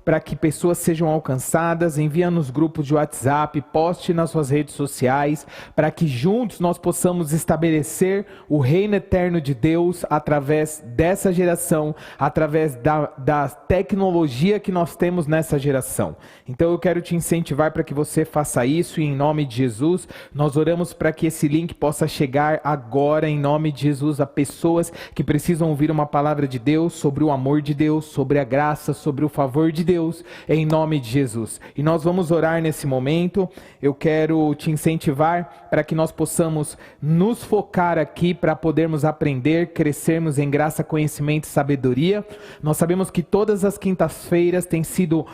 para que pessoas sejam alcançadas. Envia nos grupos de WhatsApp, poste nas suas redes sociais, para que juntos nós possamos estabelecer o reino eterno de Deus através dessa geração, através da tecnologia que nós temos nessa geração. Então eu quero te incentivar para que você faça isso, e em nome de Jesus, nós oramos para que esse link possa chegar agora, em nome de Jesus, a pessoas que precisam ouvir uma palavra de Deus, sobre o amor de Deus, sobre a graça, sobre o favor de Deus, em nome de Jesus. E nós vamos orar nesse momento. Eu quero te incentivar para que nós possamos nos focar aqui, para podermos aprender, crescermos em graça, conhecimento e sabedoria. Nós sabemos que todas as quintas-feiras têm sido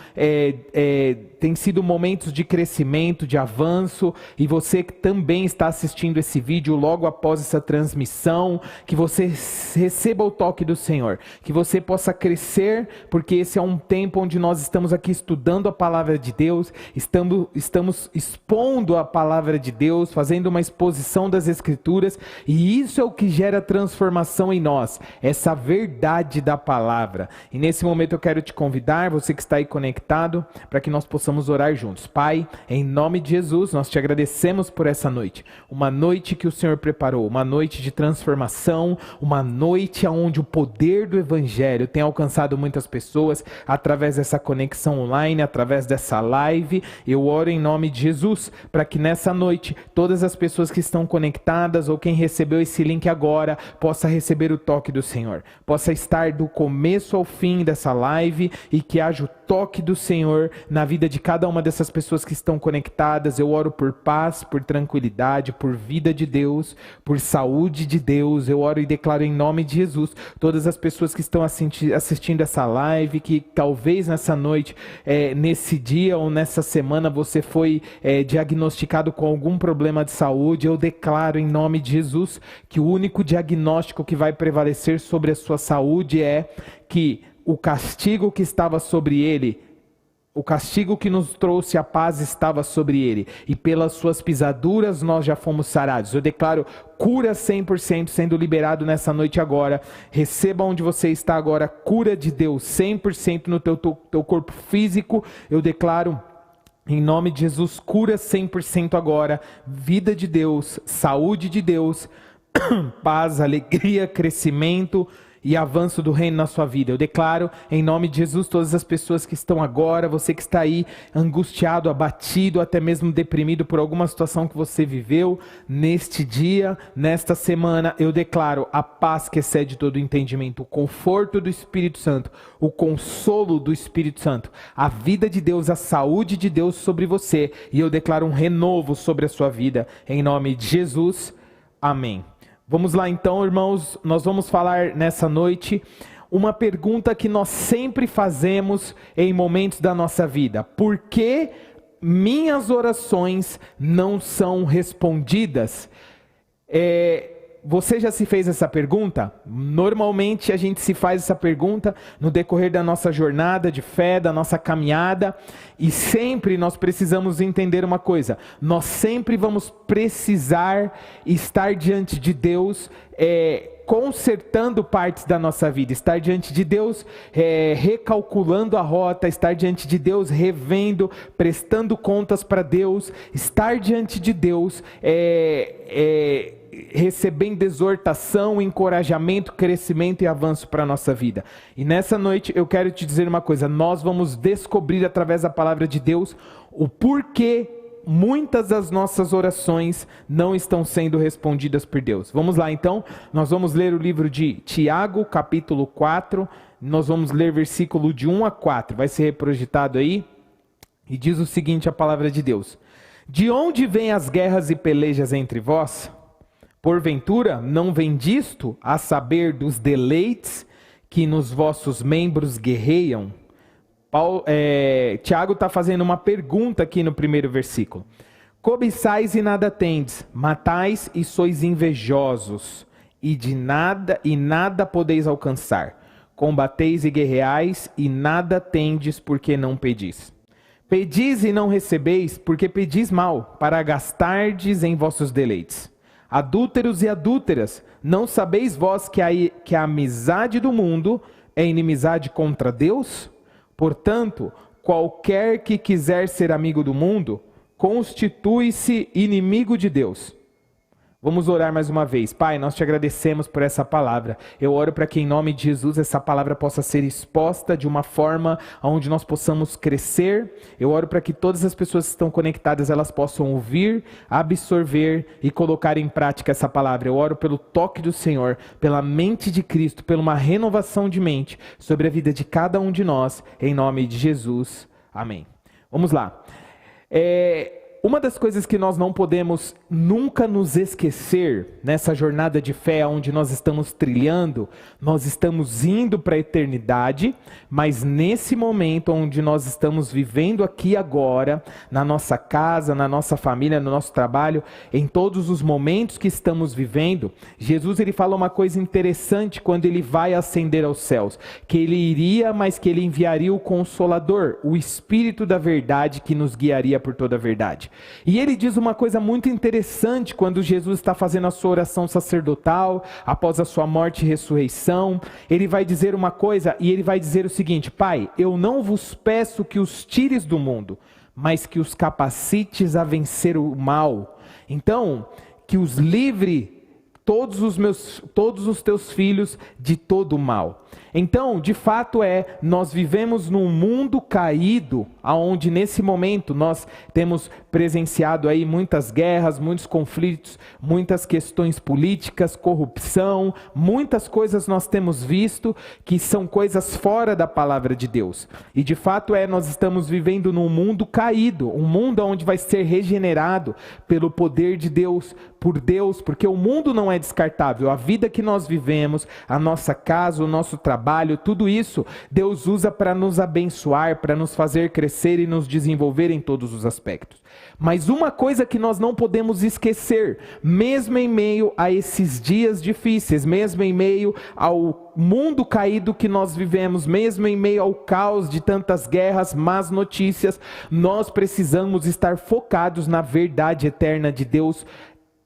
momentos de crescimento, de avanço, e você que também está assistindo esse vídeo logo após essa transmissão, que você receba o toque do Senhor, que você possa crescer, porque esse é um tempo onde nós estamos aqui estudando a palavra de Deus, estamos expondo a palavra de Deus, fazendo uma exposição das Escrituras, e isso é o que gera transformação em nós, essa verdade da palavra. E nesse momento eu quero te convidar, você que está aí conectado, para que nós possamos orar juntos. Pai, em nome de Jesus, nós te agradecemos por essa noite, uma noite que o Senhor preparou, uma noite de transformação, uma noite onde o poder do Evangelho tem alcançado muitas pessoas, através dessa conexão online, através dessa live. Eu oro em nome de Jesus, para que nessa noite, todas as pessoas que estão conectadas, ou quem recebeu esse link agora, possa receber o toque do Senhor, possa estar do começo ao fim dessa live, e que haja o toque do Senhor na vida de cada uma dessas pessoas que estão conectadas. Eu oro por paz, por tranquilidade, por vida de Deus, por saúde de Deus. Eu oro e declaro em nome de Jesus, todas as pessoas que estão assistindo essa live, que talvez nessa noite, nesse dia ou nessa semana, você foi diagnosticado com algum problema de saúde. Eu declaro em nome de Jesus que o único diagnóstico que vai prevalecer sobre a sua saúde é que o castigo que estava sobre ele, o castigo que nos trouxe a paz estava sobre ele, e pelas suas pisaduras nós já fomos sarados. Eu declaro cura 100% sendo liberado nessa noite agora. Receba onde você está agora, cura de Deus 100% no teu corpo físico. Eu declaro em nome de Jesus, cura 100% agora, vida de Deus, saúde de Deus, paz, alegria, crescimento e avanço do reino na sua vida. Eu declaro em nome de Jesus, todas as pessoas que estão agora, você que está aí angustiado, abatido, até mesmo deprimido por alguma situação que você viveu neste dia, nesta semana, eu declaro a paz que excede todo o entendimento, o conforto do Espírito Santo, o consolo do Espírito Santo, a vida de Deus, a saúde de Deus sobre você, e eu declaro um renovo sobre a sua vida, em nome de Jesus, amém. Vamos lá então, irmãos, nós vamos falar nessa noite uma pergunta que nós sempre fazemos em momentos da nossa vida: por que minhas orações não são respondidas? Você já se fez essa pergunta? Normalmente a gente se faz essa pergunta no decorrer da nossa jornada de fé, da nossa caminhada, e sempre nós precisamos entender uma coisa: nós sempre vamos precisar estar diante de Deus, consertando partes da nossa vida, estar diante de Deus, recalculando a rota, estar diante de Deus, revendo, prestando contas para Deus, estar diante de Deus, recebendo exortação, encorajamento, crescimento e avanço para a nossa vida. E nessa noite eu quero te dizer uma coisa: nós vamos descobrir através da palavra de Deus o porquê muitas das nossas orações não estão sendo respondidas por Deus. Vamos lá então, nós vamos ler o livro de Tiago, capítulo 4, nós vamos ler versículo de 1 a 4, vai ser reprojetado aí, e diz o seguinte a palavra de Deus: de onde vêm as guerras e pelejas entre vós? Porventura não vem disto, a saber, dos deleites que nos vossos membros guerreiam? Tiago está fazendo uma pergunta aqui no primeiro versículo. Cobiçais e nada tendes, matais e sois invejosos, e nada podeis alcançar. Combateis e guerreais, e nada tendes, porque não pedis. Pedis e não recebeis, porque pedis mal, para gastardes em vossos deleites. Adúlteros e adúlteras, não sabeis vós que a amizade do mundo é inimizade contra Deus? Portanto, qualquer que quiser ser amigo do mundo, constitui-se inimigo de Deus. Vamos orar mais uma vez. Pai, nós te agradecemos por essa palavra. Eu oro para que em nome de Jesus essa palavra possa ser exposta de uma forma onde nós possamos crescer. Eu oro para que todas as pessoas que estão conectadas, elas possam ouvir, absorver e colocar em prática essa palavra. Eu oro pelo toque do Senhor, pela mente de Cristo, pela uma renovação de mente sobre a vida de cada um de nós, em nome de Jesus. Amém. Vamos lá. Uma das coisas que nós não podemos nunca nos esquecer nessa jornada de fé onde nós estamos trilhando, nós estamos indo para a eternidade, mas nesse momento onde nós estamos vivendo aqui agora, na nossa casa, na nossa família, no nosso trabalho, em todos os momentos que estamos vivendo, Jesus ele fala uma coisa interessante quando ele vai ascender aos céus, que ele iria, mas que ele enviaria o Consolador, o Espírito da verdade que nos guiaria por toda a verdade. E ele diz uma coisa muito interessante quando Jesus está fazendo a sua oração sacerdotal, após a sua morte e ressurreição. Ele vai dizer uma coisa e ele vai dizer o seguinte: Pai, eu não vos peço que os tires do mundo, mas que os capacites a vencer o mal. Então, que os livre todos os teus filhos de todo o mal. Então, de fato nós vivemos num mundo caído, onde nesse momento nós temos presenciado aí muitas guerras, muitos conflitos, muitas questões políticas, corrupção, muitas coisas nós temos visto que são coisas fora da palavra de Deus. E de fato nós estamos vivendo num mundo caído, um mundo onde vai ser regenerado pelo poder de Deus, por Deus, porque o mundo não é descartável. A vida que nós vivemos, a nossa casa, o nosso trabalho, tudo isso Deus usa para nos abençoar, para nos fazer crescer e nos desenvolver em todos os aspectos. Mas uma coisa que nós não podemos esquecer, mesmo em meio a esses dias difíceis, mesmo em meio ao mundo caído que nós vivemos, mesmo em meio ao caos de tantas guerras, más notícias, nós precisamos estar focados na verdade eterna de Deus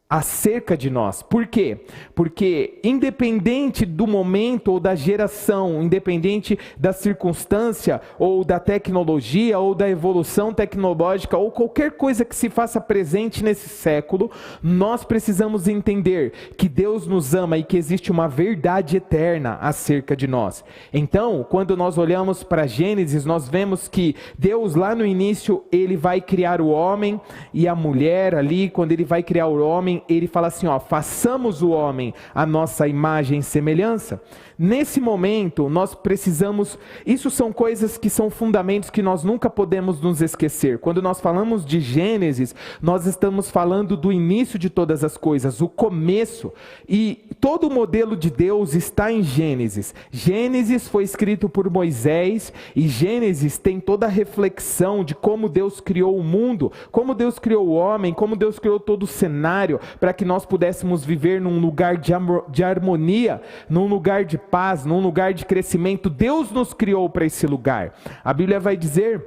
acerca de nós. Por quê? Porque independente do momento ou da geração, independente da circunstância ou da tecnologia ou da evolução tecnológica ou qualquer coisa que se faça presente nesse século, nós precisamos entender que Deus nos ama e que existe uma verdade eterna acerca de nós. Então, quando nós olhamos para Gênesis, nós vemos que Deus lá no início, ele vai criar o homem e a mulher ali, quando ele vai criar o homem, ele fala assim, façamos o homem a nossa imagem e semelhança. Nesse momento, nós precisamos, isso são coisas que são fundamentos que nós nunca podemos nos esquecer. Quando nós falamos de Gênesis, nós estamos falando do início de todas as coisas, o começo. E todo o modelo de Deus está em Gênesis. Gênesis foi escrito por Moisés e Gênesis tem toda a reflexão de como Deus criou o mundo, como Deus criou o homem, como Deus criou todo o cenário para que nós pudéssemos viver num lugar de harmonia, num lugar de paz, num lugar de crescimento. Deus nos criou para esse lugar. A Bíblia vai dizer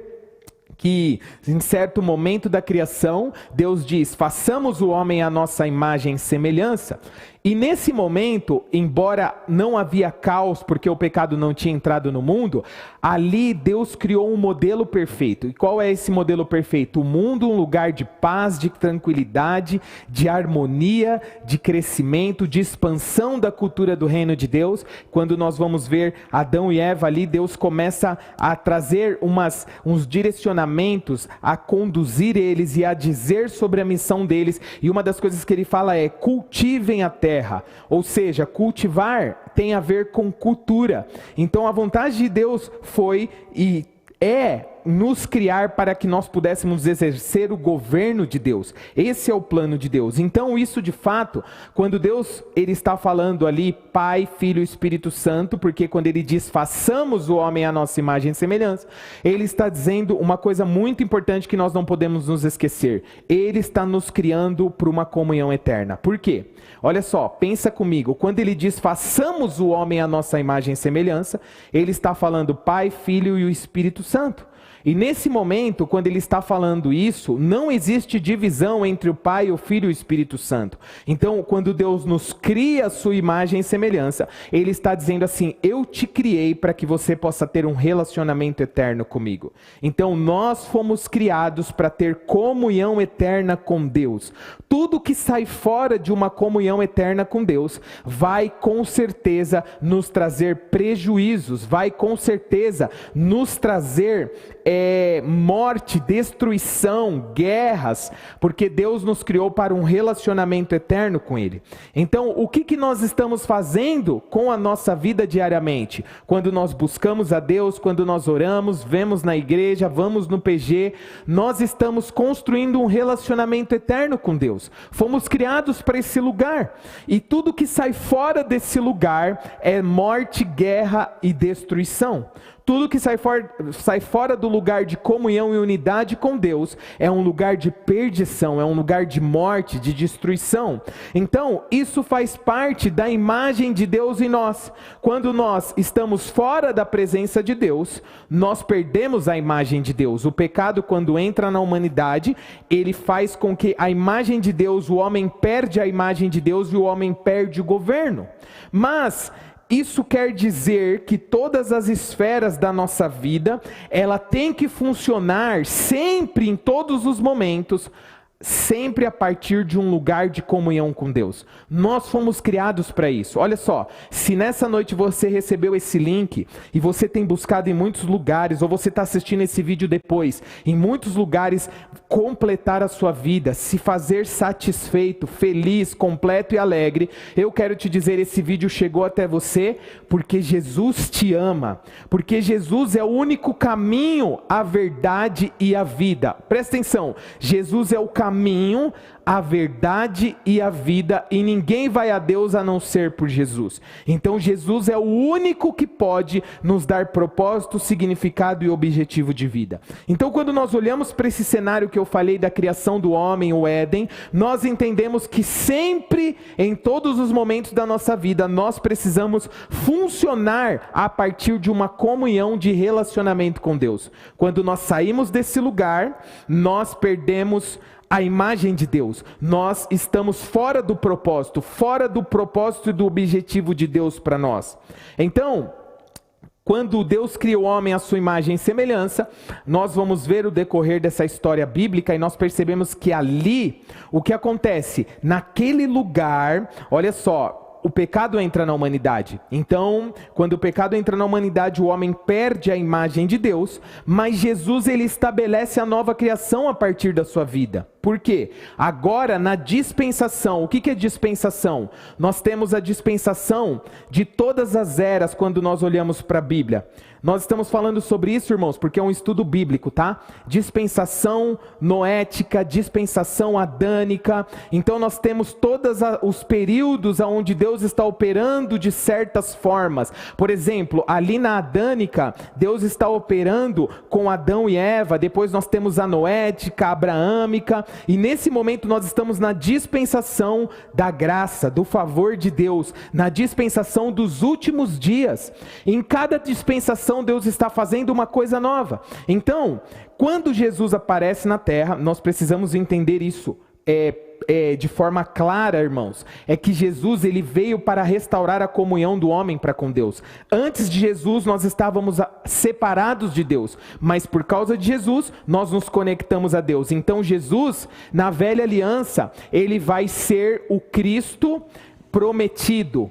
que em certo momento da criação, Deus diz, façamos o homem à nossa imagem e semelhança. E nesse momento, embora não havia caos, porque o pecado não tinha entrado no mundo, ali Deus criou um modelo perfeito. E qual é esse modelo perfeito? O mundo, um lugar de paz, de tranquilidade, de harmonia, de crescimento, de expansão da cultura do reino de Deus. Quando nós vamos ver Adão e Eva ali, Deus começa a trazer uns direcionamentos, a conduzir eles e a dizer sobre a missão deles. E uma das coisas que ele fala é, cultivem a terra. Ou seja, cultivar tem a ver com cultura. Então a vontade de Deus foi e é nos criar para que nós pudéssemos exercer o governo de Deus. Esse é o plano de Deus. Então isso de fato, quando Deus ele está falando ali Pai, Filho e Espírito Santo, porque quando ele diz façamos o homem à nossa imagem e semelhança, ele está dizendo uma coisa muito importante que nós não podemos nos esquecer. Ele está nos criando para uma comunhão eterna. Por quê? Olha só, pensa comigo, quando ele diz façamos o homem à nossa imagem e semelhança, ele está falando Pai, Filho e o Espírito Santo. E nesse momento, quando ele está falando isso, não existe divisão entre o Pai, o Filho e o Espírito Santo. Então, quando Deus nos cria a sua imagem e semelhança, ele está dizendo assim: eu te criei para que você possa ter um relacionamento eterno comigo. Então, nós fomos criados para ter comunhão eterna com Deus. Tudo que sai fora de uma comunhão eterna com Deus vai com certeza nos trazer prejuízos, vai com certeza nos trazer morte, destruição, guerras, porque Deus nos criou para um relacionamento eterno com Ele. Então, o que nós estamos fazendo com a nossa vida diariamente? Quando nós buscamos a Deus, quando nós oramos, vemos na igreja, vamos no PG, nós estamos construindo um relacionamento eterno com Deus. Fomos criados para esse lugar, e tudo que sai fora desse lugar é morte, guerra e destruição. Tudo que sai fora do lugar de comunhão e unidade com Deus é um lugar de perdição, é um lugar de morte, de destruição. Então, isso faz parte da imagem de Deus em nós. Quando nós estamos fora da presença de Deus, nós perdemos a imagem de Deus. O pecado, quando entra na humanidade, ele faz com que a imagem de Deus, o homem perde a imagem de Deus e o homem perde o governo. Mas isso quer dizer que todas as esferas da nossa vida, ela tem que funcionar sempre, em todos os momentos, sempre a partir de um lugar de comunhão com Deus. Nós fomos criados para isso. Olha só, se nessa noite você recebeu esse link e você tem buscado em muitos lugares, ou você está assistindo esse vídeo depois, em muitos lugares, completar a sua vida, se fazer satisfeito, feliz, completo e alegre, eu quero te dizer, esse vídeo chegou até você porque Jesus te ama, porque Jesus é o único caminho, a verdade e a vida. Presta atenção, Jesus é o caminho, a verdade e a vida, e ninguém vai a Deus a não ser por Jesus. Então Jesus é o único que pode nos dar propósito, significado e objetivo de vida. Então, quando nós olhamos para esse cenário que eu falei da criação do homem, o Éden, nós entendemos que sempre, em todos os momentos da nossa vida, nós precisamos funcionar a partir de uma comunhão de relacionamento com Deus. Quando nós saímos desse lugar, nós perdemos a imagem de Deus. Nós estamos fora do propósito e do objetivo de Deus para nós. Então, quando Deus cria o homem à sua imagem e semelhança, nós vamos ver o decorrer dessa história bíblica e nós percebemos que ali, o que acontece? Naquele lugar, olha só, o pecado entra na humanidade. Então, quando o pecado entra na humanidade, o homem perde a imagem de Deus, mas Jesus, ele estabelece a nova criação a partir da sua vida. Por quê? Agora, na dispensação, o que é dispensação? Nós temos a dispensação de todas as eras quando nós olhamos para a Bíblia. Nós estamos falando sobre isso, irmãos, porque é um estudo bíblico, tá? Dispensação noética, dispensação adânica. Então nós temos todos os períodos onde Deus está operando de certas formas. Por exemplo, ali na adânica, Deus está operando com Adão e Eva. Depois nós temos a noética, a abraâmica. E nesse momento nós estamos na dispensação da graça, do favor de Deus. Na dispensação dos últimos dias. Em cada dispensação, Deus está fazendo uma coisa nova. Então, quando Jesus aparece na terra, nós precisamos entender isso de forma clara, irmãos. É que Jesus, ele veio para restaurar a comunhão do homem para com Deus. Antes de Jesus, nós estávamos separados de Deus, mas por causa de Jesus, nós nos conectamos a Deus. Então Jesus, na velha aliança, ele vai ser o Cristo prometido,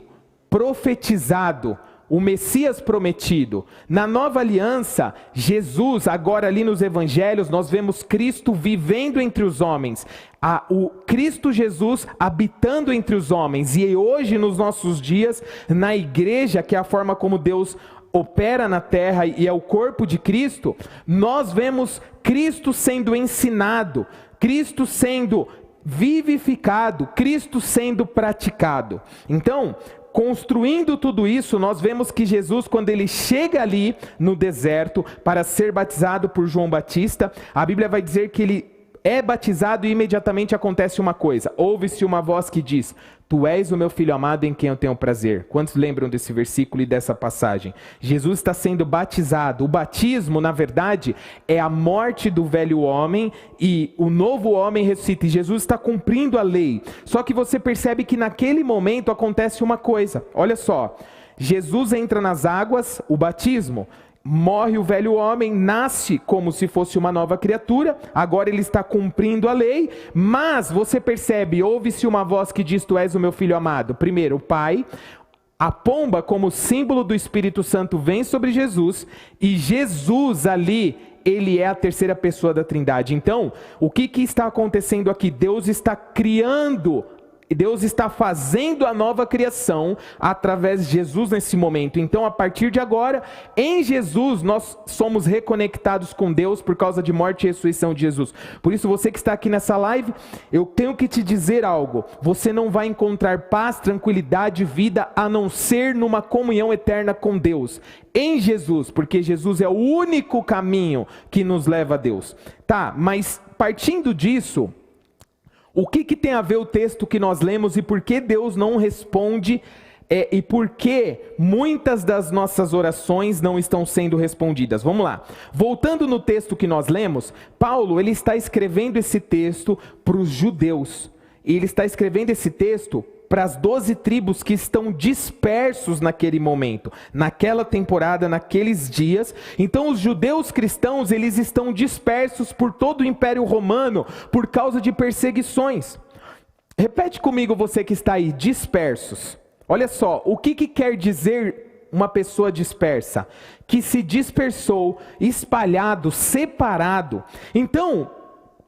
profetizado, o Messias prometido. Na nova aliança, Jesus, agora ali nos evangelhos, nós vemos Cristo vivendo entre os homens. O Cristo Jesus habitando entre os homens. E hoje, nos nossos dias, na igreja, que é a forma como Deus opera na terra e é o corpo de Cristo, nós vemos Cristo sendo ensinado, Cristo sendo vivificado, Cristo sendo praticado. Então, construindo tudo isso, nós vemos que Jesus, quando ele chega ali no deserto para ser batizado por João Batista, a Bíblia vai dizer que ele é batizado e imediatamente acontece uma coisa. Ouve-se uma voz que diz: Tu és o meu filho amado em quem eu tenho prazer. Quantos lembram desse versículo e dessa passagem? Jesus está sendo batizado. O batismo, na verdade, é a morte do velho homem e o novo homem ressuscita. E Jesus está cumprindo a lei. Só que você percebe que naquele momento acontece uma coisa. Olha só, Jesus entra nas águas, o batismo. Morre o velho homem, nasce como se fosse uma nova criatura, agora ele está cumprindo a lei, mas você percebe, ouve-se uma voz que diz: Tu és o meu filho amado. Primeiro, o Pai, a pomba como símbolo do Espírito Santo vem sobre Jesus, e Jesus ali, ele é a terceira pessoa da Trindade. Então, o que está acontecendo aqui? Deus está criando, Deus está fazendo a nova criação através de Jesus nesse momento. Então, a partir de agora, em Jesus, nós somos reconectados com Deus por causa de morte e ressurreição de Jesus. Por isso, você que está aqui nessa live, eu tenho que te dizer algo. Você não vai encontrar paz, tranquilidade, vida, a não ser numa comunhão eterna com Deus. Em Jesus, porque Jesus é o único caminho que nos leva a Deus. Tá, mas partindo disso, o que tem a ver o texto que nós lemos e por que Deus não responde e por que muitas das nossas orações não estão sendo respondidas? Vamos lá. Voltando no texto que nós lemos, Paulo ele está escrevendo esse texto para os judeus. E ele está escrevendo esse texto para as 12 tribos que estão dispersos naquele momento, naquela temporada, naqueles dias. Então os judeus cristãos, eles estão dispersos por todo o Império Romano por causa de perseguições. Repete comigo, você que está aí, dispersos. Olha só, o que quer dizer uma pessoa dispersa? Que se dispersou, espalhado, separado. Então,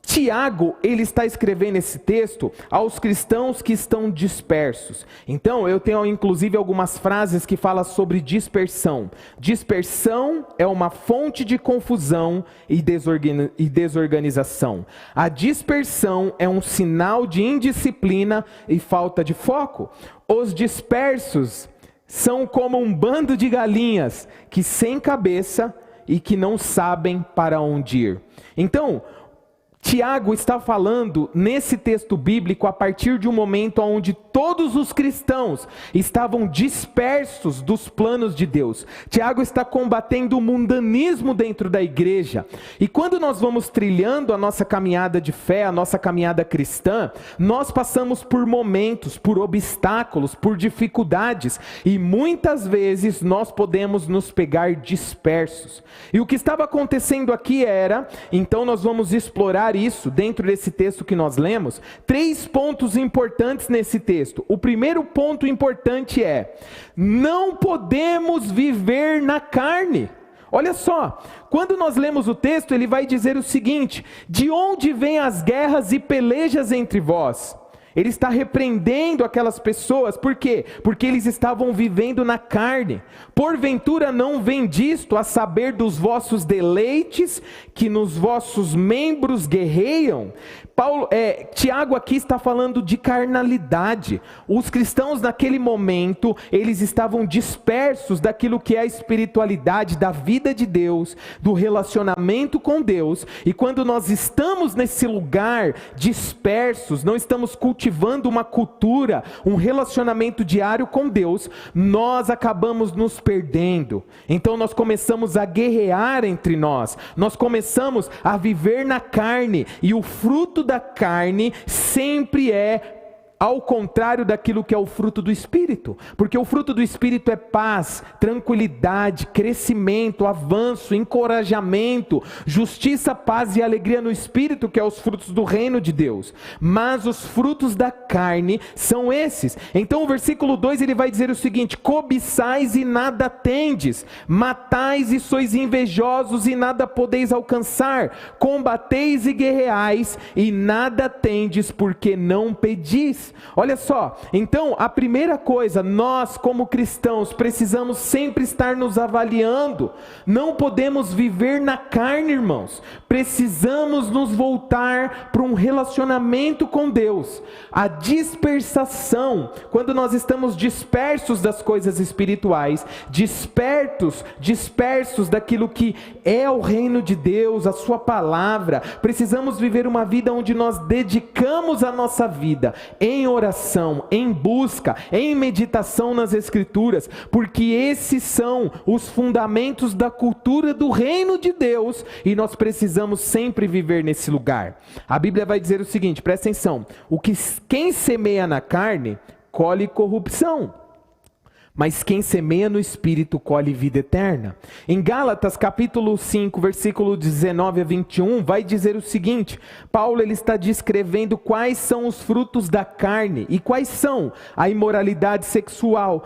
Tiago, ele está escrevendo esse texto aos cristãos que estão dispersos. Então, eu tenho inclusive algumas frases que falam sobre dispersão. Dispersão é uma fonte de confusão e desorganização. A dispersão é um sinal de indisciplina e falta de foco. Os dispersos são como um bando de galinhas que sem cabeça e que não sabem para onde ir. Então, Tiago está falando nesse texto bíblico a partir de um momento onde todos os cristãos estavam dispersos dos planos de Deus. Tiago está combatendo o mundanismo dentro da igreja. E quando nós vamos trilhando a nossa caminhada de fé, a nossa caminhada cristã, nós passamos por momentos, por obstáculos, por dificuldades. E muitas vezes nós podemos nos pegar dispersos. E o que estava acontecendo aqui era, então nós vamos explorar isso dentro desse texto que nós lemos, 3 pontos importantes nesse texto. O primeiro ponto importante é: não podemos viver na carne. Olha só, quando nós lemos o texto, ele vai dizer o seguinte: de onde vêm as guerras e pelejas entre vós? Ele está repreendendo aquelas pessoas, por quê? Porque eles estavam vivendo na carne. Porventura não vem disto a saber dos vossos deleites, que nos vossos membros guerreiam? Tiago aqui está falando de carnalidade. Os cristãos naquele momento, eles estavam dispersos daquilo que é a espiritualidade, da vida de Deus, do relacionamento com Deus. E quando nós estamos nesse lugar dispersos, não estamos cultivando uma cultura, um relacionamento diário com Deus, nós acabamos nos perdendo. Então nós começamos a guerrear entre nós, nós começamos a viver na carne, e o fruto da carne sempre é ao contrário daquilo que é o fruto do Espírito, porque o fruto do Espírito é paz, tranquilidade, crescimento, avanço, encorajamento, justiça, paz e alegria no Espírito, que é os frutos do reino de Deus. Mas os frutos da carne são esses. Então o versículo 2 ele vai dizer o seguinte: cobiçais e nada tendes, matais e sois invejosos e nada podeis alcançar, combateis e guerreais e nada tendes porque não pedis. diz. Olha só, então a primeira coisa, nós como cristãos precisamos sempre estar nos avaliando. Não podemos viver na carne, irmãos. Precisamos nos voltar para um relacionamento com Deus. A dispersação, quando nós estamos dispersos das coisas espirituais, dispersos daquilo que é o reino de Deus, a sua palavra, precisamos viver uma vida onde nós dedicamos a nossa vida em oração, em busca, em meditação nas Escrituras, porque esses são os fundamentos da cultura do reino de Deus, e nós precisamos sempre viver nesse lugar. A Bíblia vai dizer o seguinte, presta atenção: quem semeia na carne, colhe corrupção, mas quem semeia no Espírito colhe vida eterna. Em Gálatas capítulo 5, versículo 19 a 21, vai dizer o seguinte: Paulo ele está descrevendo quais são os frutos da carne. E quais são? A imoralidade sexual,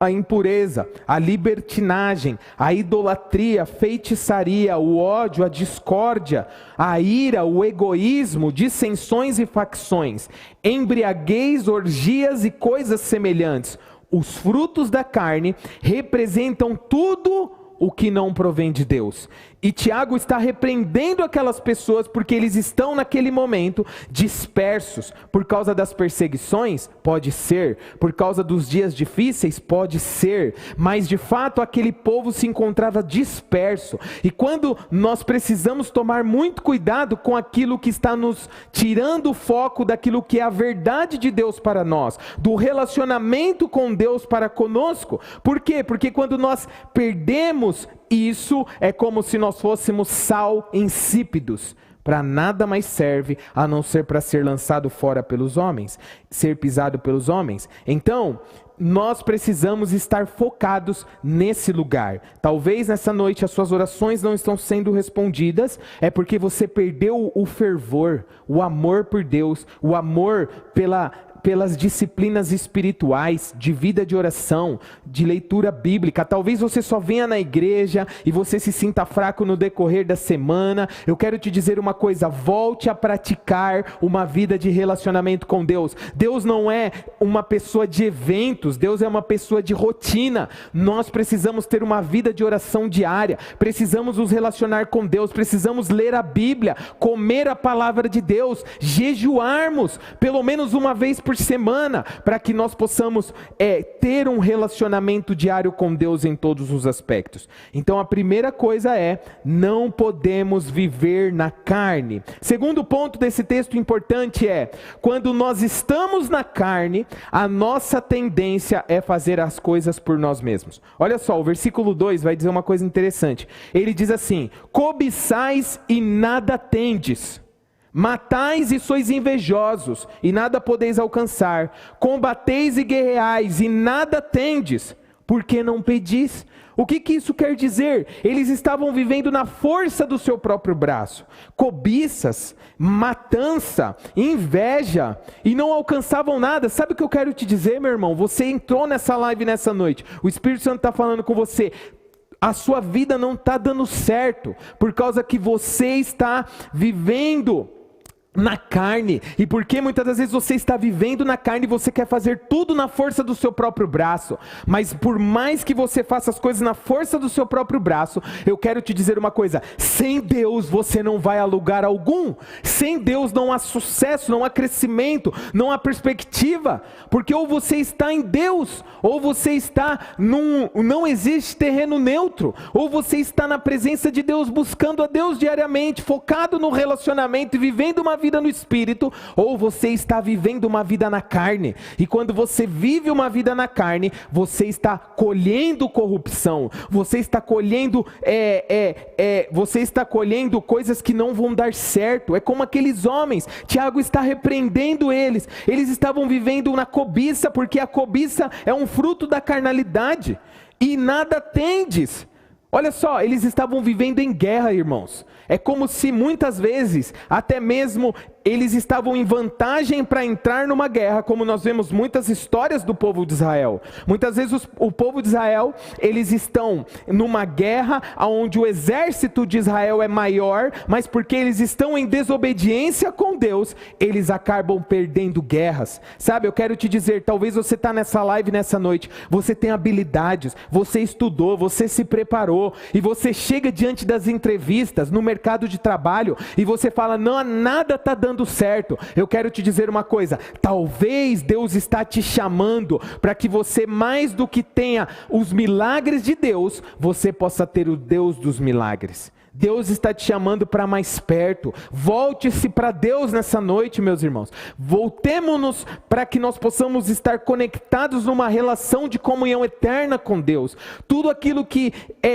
a impureza, a libertinagem, a idolatria, a feitiçaria, o ódio, a discórdia, a ira, o egoísmo, dissensões e facções, embriaguez, orgias e coisas semelhantes. Os frutos da carne representam tudo o que não provém de Deus. E Tiago está repreendendo aquelas pessoas porque eles estão naquele momento dispersos. Por causa das perseguições? Pode ser. Por causa dos dias difíceis? Pode ser. Mas de fato aquele povo se encontrava disperso. E quando nós precisamos tomar muito cuidado com aquilo que está nos tirando o foco daquilo que é a verdade de Deus para nós, do relacionamento com Deus para conosco. Por quê? Porque quando nós perdemos isso, é como se nós fôssemos sal insípidos. Para nada mais serve a não ser para ser lançado fora pelos homens, ser pisado pelos homens. Então, nós precisamos estar focados nesse lugar. Talvez nessa noite as suas orações não estão sendo respondidas, é porque você perdeu o fervor, o amor por Deus, o amor pelas disciplinas espirituais, de vida de oração, de leitura bíblica. Talvez você só venha na igreja e você se sinta fraco no decorrer da semana. Eu quero te dizer uma coisa: volte a praticar uma vida de relacionamento com Deus. Deus não é uma pessoa de eventos, Deus é uma pessoa de rotina. Nós precisamos ter uma vida de oração diária, precisamos nos relacionar com Deus, precisamos ler a Bíblia, comer a palavra de Deus, jejuarmos pelo menos uma vez por semana, para que nós possamos ter um relacionamento diário com Deus em todos os aspectos. Então a primeira coisa é: não podemos viver na carne. Segundo ponto desse texto importante é: quando nós estamos na carne, a nossa tendência é fazer as coisas por nós mesmos. Olha só, o versículo 2 vai dizer uma coisa interessante. Ele diz assim: cobiçais e nada tendes, matais e sois invejosos, e nada podeis alcançar. Combateis e guerreais, e nada tendes, porque não pedis. O que isso quer dizer? Eles estavam vivendo na força do seu próprio braço. Cobiças, matança, inveja, e não alcançavam nada. Sabe o que eu quero te dizer, meu irmão? Você entrou nessa live nessa noite, o Espírito Santo está falando com você. A sua vida não está dando certo, por causa que você está vivendo na carne. E porque muitas das vezes você está vivendo na carne e você quer fazer tudo na força do seu próprio braço. Mas por mais que você faça as coisas na força do seu próprio braço, eu quero te dizer uma coisa: sem Deus você não vai a lugar algum. Sem Deus não há sucesso, não há crescimento, não há perspectiva. Porque ou você está em Deus, ou você está não existe terreno neutro. Ou você está na presença de Deus, buscando a Deus diariamente, focado no relacionamento e vivendo uma vida no Espírito, ou você está vivendo uma vida na carne. E quando você vive uma vida na carne, você está colhendo corrupção, você está colhendo coisas que não vão dar certo. É como aqueles homens, Tiago está repreendendo eles estavam vivendo na cobiça, porque a cobiça é um fruto da carnalidade. E nada tendes. Olha só, eles estavam vivendo em guerra, irmãos. É como se muitas vezes, até mesmo eles estavam em vantagem para entrar numa guerra, como nós vemos muitas histórias do povo de Israel. Muitas vezes o povo de Israel, eles estão numa guerra onde o exército de Israel é maior, mas porque eles estão em desobediência com Deus, eles acabam perdendo guerras. Sabe, eu quero te dizer, talvez você está nessa live nessa noite, você tem habilidades, você estudou, você se preparou, e você chega diante das entrevistas no mercado de trabalho, e você fala, não, nada está dando certo. Eu quero te dizer uma coisa, talvez Deus está te chamando para que você, mais do que tenha os milagres de Deus, você possa ter o Deus dos milagres. Deus está te chamando para mais perto. Volte-se para Deus nessa noite, meus irmãos. Voltemos-nos para que nós possamos estar conectados numa relação de comunhão eterna com Deus. Tudo aquilo que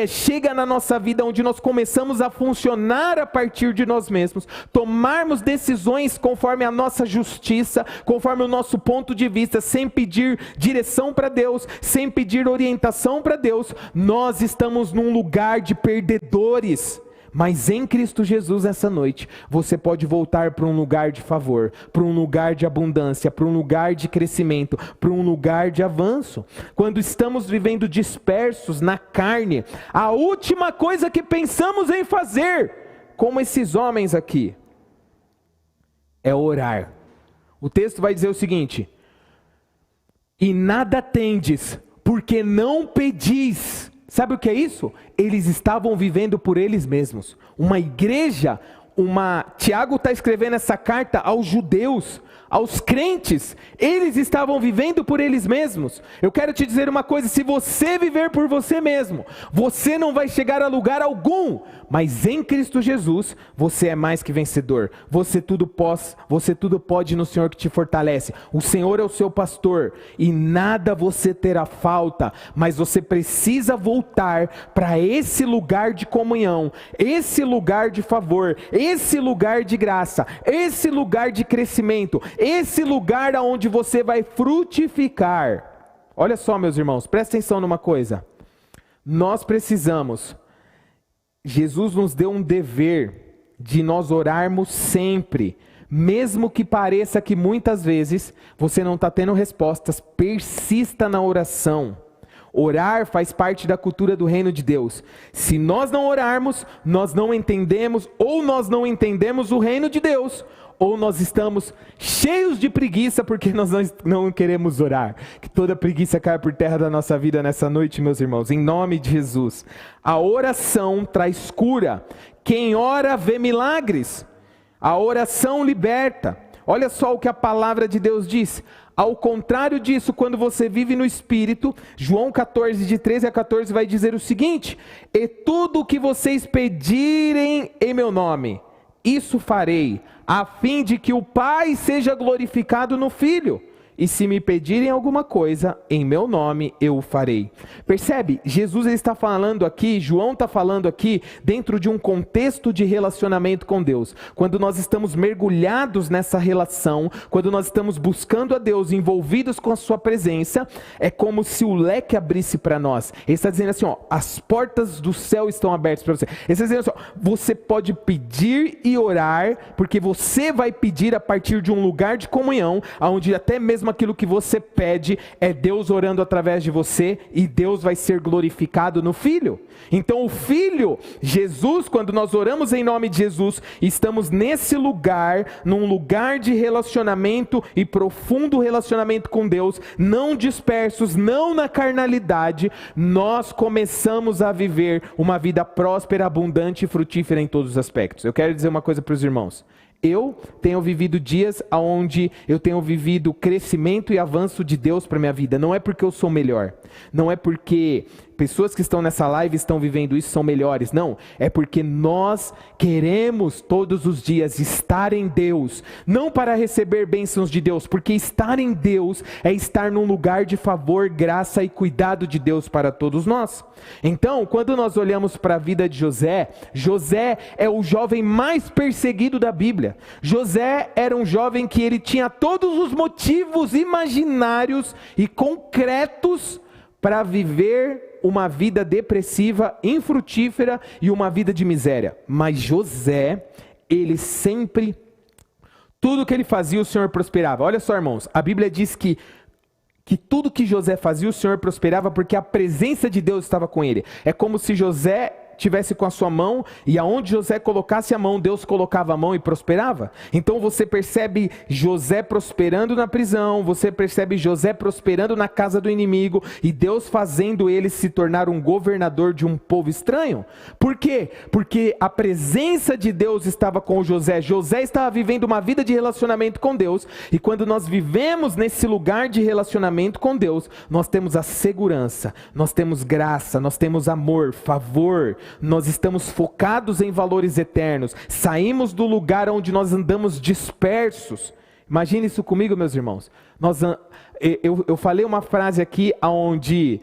chega na nossa vida, onde nós começamos a funcionar a partir de nós mesmos, tomarmos decisões conforme a nossa justiça, conforme o nosso ponto de vista, sem pedir direção para Deus, sem pedir orientação para Deus, nós estamos num lugar de perdedores. Mas em Cristo Jesus essa noite, você pode voltar para um lugar de favor, para um lugar de abundância, para um lugar de crescimento, para um lugar de avanço. Quando estamos vivendo dispersos na carne, a última coisa que pensamos em fazer, como esses homens aqui, é orar. O texto vai dizer o seguinte: e nada tendes, porque não pedis. Sabe o que é isso? Eles estavam vivendo por eles mesmos. Uma igreja, Tiago está escrevendo essa carta aos judeus, aos crentes. Eles estavam vivendo por eles mesmos. Eu quero te dizer uma coisa, se você viver por você mesmo, você não vai chegar a lugar algum. Mas em Cristo Jesus, você é mais que vencedor. Você tudo pode no Senhor que te fortalece. O Senhor é o seu pastor e nada você terá falta. Mas você precisa voltar para esse lugar de comunhão, esse lugar de favor, esse lugar de graça, esse lugar de crescimento, esse lugar onde você vai frutificar. Olha só, meus irmãos, presta atenção numa coisa. Nós precisamos... Jesus nos deu um dever de nós orarmos sempre, mesmo que pareça que muitas vezes você não está tendo respostas, persista na oração. Orar faz parte da cultura do reino de Deus. Se nós não orarmos, nós não entendemos, ou nós não entendemos o reino de Deus, ou nós estamos cheios de preguiça porque nós não queremos orar. Que toda preguiça caia por terra da nossa vida nessa noite, meus irmãos, em nome de Jesus. A oração traz cura. Quem ora vê milagres. A oração liberta. Olha só o que a palavra de Deus diz. Ao contrário disso, quando você vive no Espírito, João 14, de 13 a 14 vai dizer o seguinte: e tudo o que vocês pedirem em meu nome, isso farei, a fim de que o Pai seja glorificado no Filho. E se me pedirem alguma coisa, em meu nome eu o farei. Percebe? Jesus está falando aqui, João está falando aqui, dentro de um contexto de relacionamento com Deus. Quando nós estamos mergulhados nessa relação, quando nós estamos buscando a Deus, envolvidos com a sua presença, é como se o leque abrisse para nós. Ele está dizendo assim, ó, as portas do céu estão abertas para você. Ele está dizendo assim, ó, você pode pedir e orar, porque você vai pedir a partir de um lugar de comunhão, onde até mesmo aquilo que você pede é Deus orando através de você, e Deus vai ser glorificado no Filho. Então o Filho, Jesus, quando nós oramos em nome de Jesus, estamos nesse lugar, num lugar de relacionamento e profundo relacionamento com Deus, não dispersos, não na carnalidade, nós começamos a viver uma vida próspera, abundante e frutífera em todos os aspectos. Eu quero dizer uma coisa para os irmãos. Eu tenho vivido dias onde eu tenho vivido crescimento e avanço de Deus para a minha vida. Não é porque eu sou melhor. Não é porque pessoas que estão nessa live estão vivendo isso são melhores. Não. É porque nós queremos todos os dias estar em Deus. Não para receber bênçãos de Deus. Porque estar em Deus é estar num lugar de favor, graça e cuidado de Deus para todos nós. Então, quando nós olhamos para a vida de José, José é o jovem mais perseguido da Bíblia. José era um jovem que ele tinha todos os motivos imaginários e concretos para viver uma vida depressiva, infrutífera e uma vida de miséria. Mas José, ele sempre Tudo que ele fazia, o Senhor prosperava. Olha só, irmãos, a Bíblia diz que tudo que José fazia, o Senhor prosperava porque a presença de Deus estava com ele. É como se José tivesse com a sua mão, e aonde José colocasse a mão, Deus colocava a mão e prosperava. Então você percebe José prosperando na prisão, você percebe José prosperando na casa do inimigo, e Deus fazendo ele se tornar um governador de um povo estranho. Por quê? Porque a presença de Deus estava com José. José estava vivendo uma vida de relacionamento com Deus, e quando nós vivemos nesse lugar de relacionamento com Deus, nós temos a segurança, nós temos graça, nós temos amor, favor, nós estamos focados em valores eternos, saímos do lugar onde nós andamos dispersos. Imagine isso comigo, meus irmãos. Eu falei uma frase aqui onde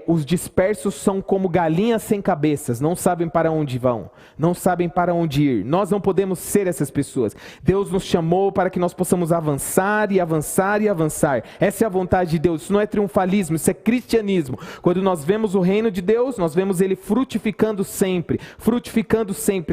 os dispersos são como galinhas sem cabeças, não sabem para onde vão, não sabem para onde ir. Nós não podemos ser essas pessoas. Deus nos chamou para que nós possamos avançar e avançar e avançar. Essa é a vontade de Deus. Isso não é triunfalismo, isso é cristianismo. Quando nós vemos o reino de Deus, nós vemos ele frutificando sempre,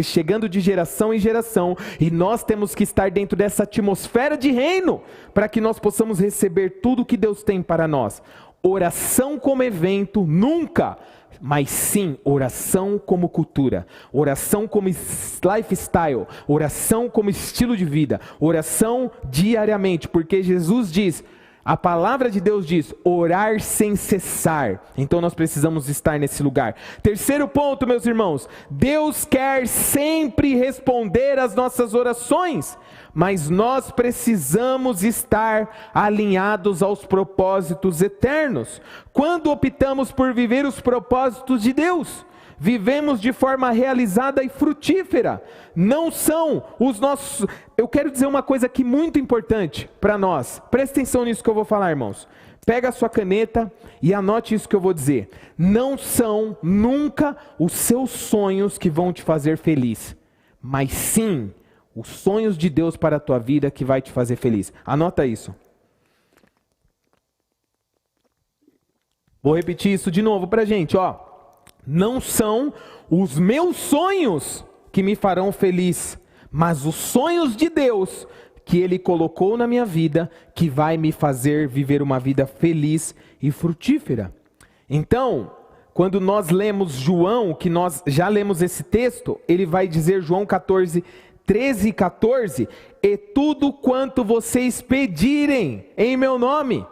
chegando de geração em geração, e nós temos que estar dentro dessa atmosfera de reino, para que nós possamos receber tudo que Deus tem para nós. Oração como evento, nunca, mas sim oração como cultura, oração como lifestyle, oração como estilo de vida, oração diariamente, porque Jesus diz, a palavra de Deus diz, orar sem cessar. Então nós precisamos estar nesse lugar. Terceiro ponto, meus irmãos, Deus quer sempre responder às nossas orações, mas nós precisamos estar alinhados aos propósitos eternos. Quando optamos por viver os propósitos de Deus, vivemos de forma realizada e frutífera. Não são os nossos... Eu quero dizer uma coisa aqui muito importante para nós. Presta atenção nisso que eu vou falar, irmãos. Pega a sua caneta e anote isso que eu vou dizer. Não são nunca os seus sonhos que vão te fazer feliz, mas sim os sonhos de Deus para a tua vida que vai te fazer feliz. Anota isso. Vou repetir isso de novo para a gente, ó. Não são os meus sonhos que me farão feliz, mas os sonhos de Deus que Ele colocou na minha vida, que vai me fazer viver uma vida feliz e frutífera. Então, quando nós lemos João, que nós já lemos esse texto, ele vai dizer, João 14, 13 e 14, e tudo quanto vocês pedirem em meu nome,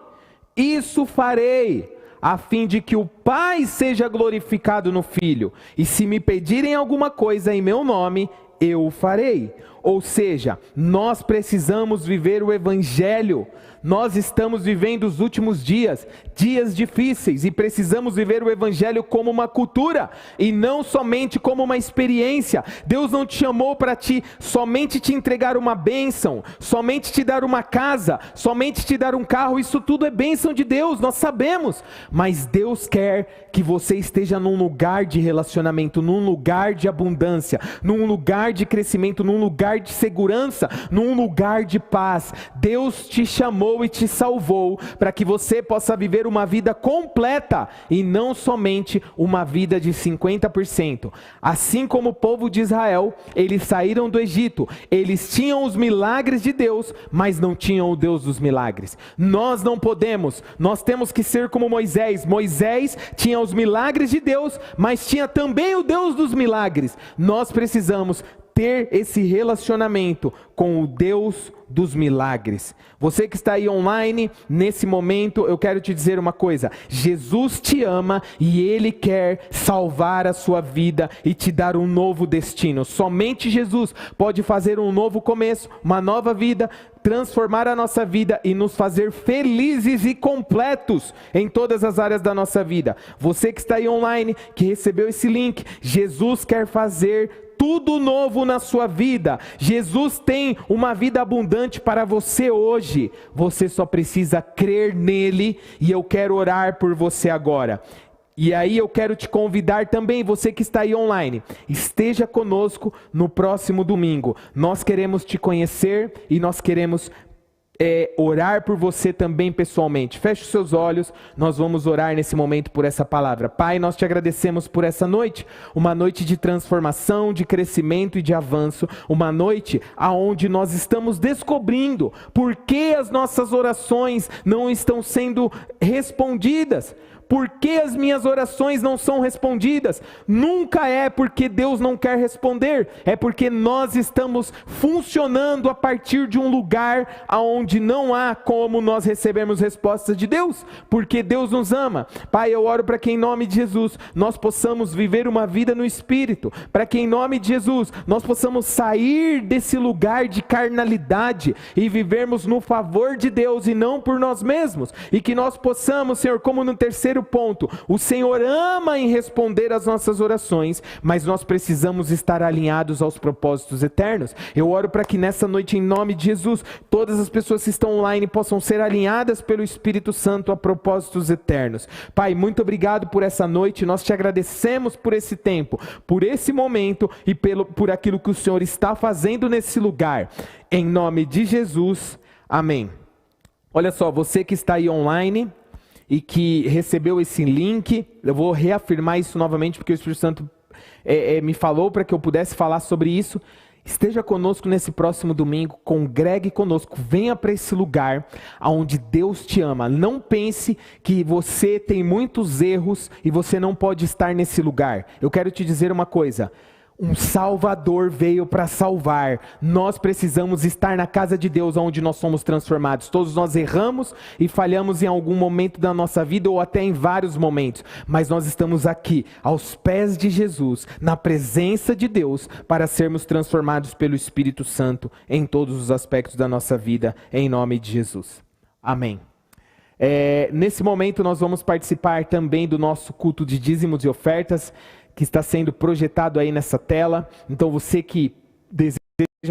isso farei, a fim de que o Pai seja glorificado no Filho. E se me pedirem alguma coisa em meu nome, eu o farei. Ou seja, nós precisamos viver o Evangelho. Nós estamos vivendo os últimos dias, dias difíceis, e precisamos viver o Evangelho como uma cultura, e não somente como uma experiência. Deus não te chamou para somente te entregar uma bênção, somente te dar uma casa, somente te dar um carro. Isso tudo é bênção de Deus, nós sabemos. Mas Deus quer que você esteja num lugar de relacionamento, num lugar de abundância, num lugar de crescimento, num lugar de segurança, num lugar de paz. Deus te chamou e te salvou para que você possa viver uma vida completa e não somente uma vida de 50%. Assim como o povo de Israel, eles saíram do Egito, eles tinham os milagres de Deus, mas não tinham o Deus dos milagres. Nós não podemos, nós temos que ser como Moisés. Moisés tinha os milagres de Deus, mas tinha também o Deus dos milagres. Nós precisamos ter esse relacionamento com o Deus dos milagres. Você que está aí online, nesse momento, eu quero te dizer uma coisa: Jesus te ama e Ele quer salvar a sua vida e te dar um novo destino. Somente Jesus pode fazer um novo começo, uma nova vida, transformar a nossa vida e nos fazer felizes e completos em todas as áreas da nossa vida. Você que está aí online, que recebeu esse link, Jesus quer fazer tudo novo na sua vida. Jesus tem uma vida abundante para você hoje. Você só precisa crer nele, e eu quero orar por você agora. E aí eu quero te convidar também, você que está aí online, esteja conosco no próximo domingo. Nós queremos te conhecer e nós queremos orar por você também pessoalmente. Feche os seus olhos, nós vamos orar nesse momento por essa palavra. Pai, nós te agradecemos por essa noite, uma noite de transformação, de crescimento e de avanço, uma noite aonde nós estamos descobrindo por que as nossas orações não estão sendo respondidas. Por que as minhas orações não são respondidas? Nunca é porque Deus não quer responder, é porque nós estamos funcionando a partir de um lugar onde não há como nós recebermos respostas de Deus, porque Deus nos ama. Pai, eu oro para que em nome de Jesus nós possamos viver uma vida no Espírito, para que em nome de Jesus nós possamos sair desse lugar de carnalidade e vivermos no favor de Deus e não por nós mesmos, e que nós possamos, Senhor, como no terceiro ponto, o Senhor ama em responder às nossas orações, mas nós precisamos estar alinhados aos propósitos eternos. Eu oro para que nessa noite, em nome de Jesus, todas as pessoas que estão online possam ser alinhadas pelo Espírito Santo a propósitos eternos. Pai, muito obrigado por essa noite, nós te agradecemos por esse tempo, por esse momento e por aquilo que o Senhor está fazendo nesse lugar. Em nome de Jesus, amém. Olha só, você que está aí online e que recebeu esse link, eu vou reafirmar isso novamente porque o Espírito Santo me falou para que eu pudesse falar sobre isso. Esteja conosco nesse próximo domingo, congregue conosco, venha para esse lugar onde Deus te ama. Não pense que você tem muitos erros e você não pode estar nesse lugar. Eu quero te dizer uma coisa: um Salvador veio para salvar. Nós precisamos estar na casa de Deus, onde nós somos transformados. Todos nós erramos e falhamos em algum momento da nossa vida, ou até em vários momentos. Mas nós estamos aqui, aos pés de Jesus, na presença de Deus, para sermos transformados pelo Espírito Santo em todos os aspectos da nossa vida, em nome de Jesus. Amém. Nesse momento nós vamos participar também do nosso culto de dízimos e ofertas, que está sendo projetado aí nessa tela. Então você que deseja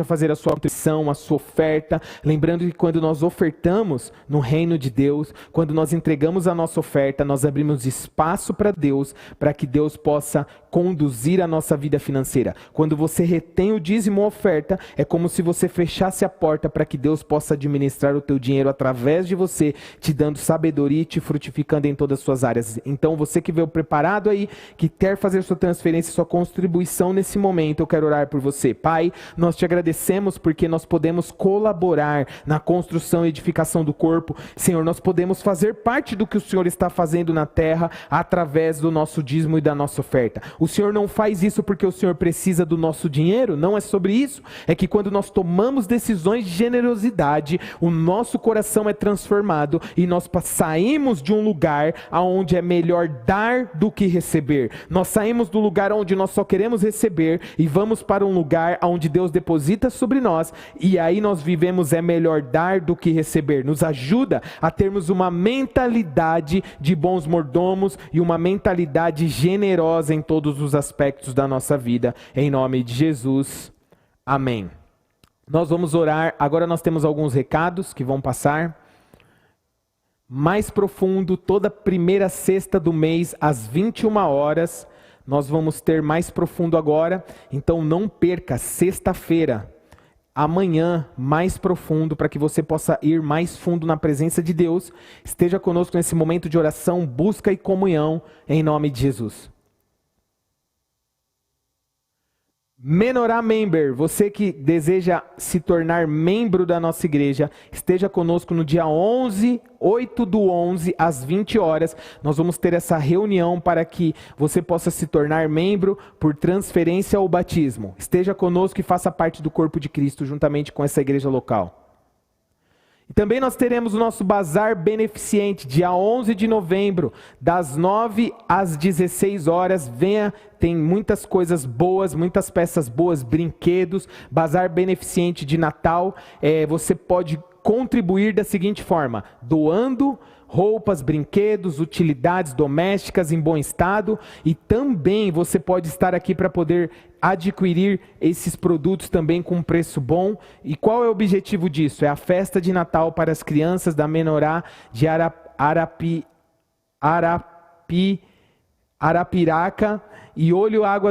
fazer a sua contribuição, a sua oferta, lembrando que quando nós ofertamos no reino de Deus, quando nós entregamos a nossa oferta, nós abrimos espaço para Deus, para que Deus possa conduzir a nossa vida financeira. Quando você retém o dízimo ou oferta, é como se você fechasse a porta para que Deus possa administrar o teu dinheiro através de você, te dando sabedoria e te frutificando em todas as suas áreas. Então você que veio preparado aí, que quer fazer sua transferência, sua contribuição nesse momento, eu quero orar por você. Pai, nós te agradecemos porque nós podemos colaborar na construção e edificação do corpo. Senhor, nós podemos fazer parte do que o Senhor está fazendo na terra através do nosso dízimo e da nossa oferta. O Senhor não faz isso porque o Senhor precisa do nosso dinheiro, não é sobre isso. É que quando nós tomamos decisões de generosidade, o nosso coração é transformado e nós saímos de um lugar onde é melhor dar do que receber. Nós saímos do lugar onde nós só queremos receber e vamos para um lugar onde Deus deposita sobre nós, e aí nós vivemos é melhor dar do que receber. Nos ajuda a termos uma mentalidade de bons mordomos e uma mentalidade generosa em todos os aspectos da nossa vida, em nome de Jesus, amém. Nós vamos orar, agora nós temos alguns recados que vão passar. Mais profundo, toda primeira sexta do mês, às 21 horas, nós vamos ter mais profundo agora, então não perca, sexta-feira, amanhã, mais profundo, para que você possa ir mais fundo na presença de Deus. Esteja conosco nesse momento de oração, busca e comunhão, em nome de Jesus. Menorá Member, você que deseja se tornar membro da nossa igreja, esteja conosco no dia 8/11, às 20 horas. Nós vamos ter essa reunião para que você possa se tornar membro por transferência ou batismo. Esteja conosco e faça parte do corpo de Cristo, juntamente com essa igreja local. E também nós teremos o nosso Bazar Beneficente, dia 11 de novembro, das 9 às 16 horas. Venha, tem muitas coisas boas, muitas peças boas, brinquedos. Bazar Beneficente de Natal. Você pode contribuir da seguinte forma: doando roupas, brinquedos, utilidades domésticas em bom estado, e também você pode estar aqui para poder adquirir esses produtos também com um preço bom. E qual é o objetivo disso? É a festa de Natal para as crianças da Menorá de Arapiraca e Olho Água do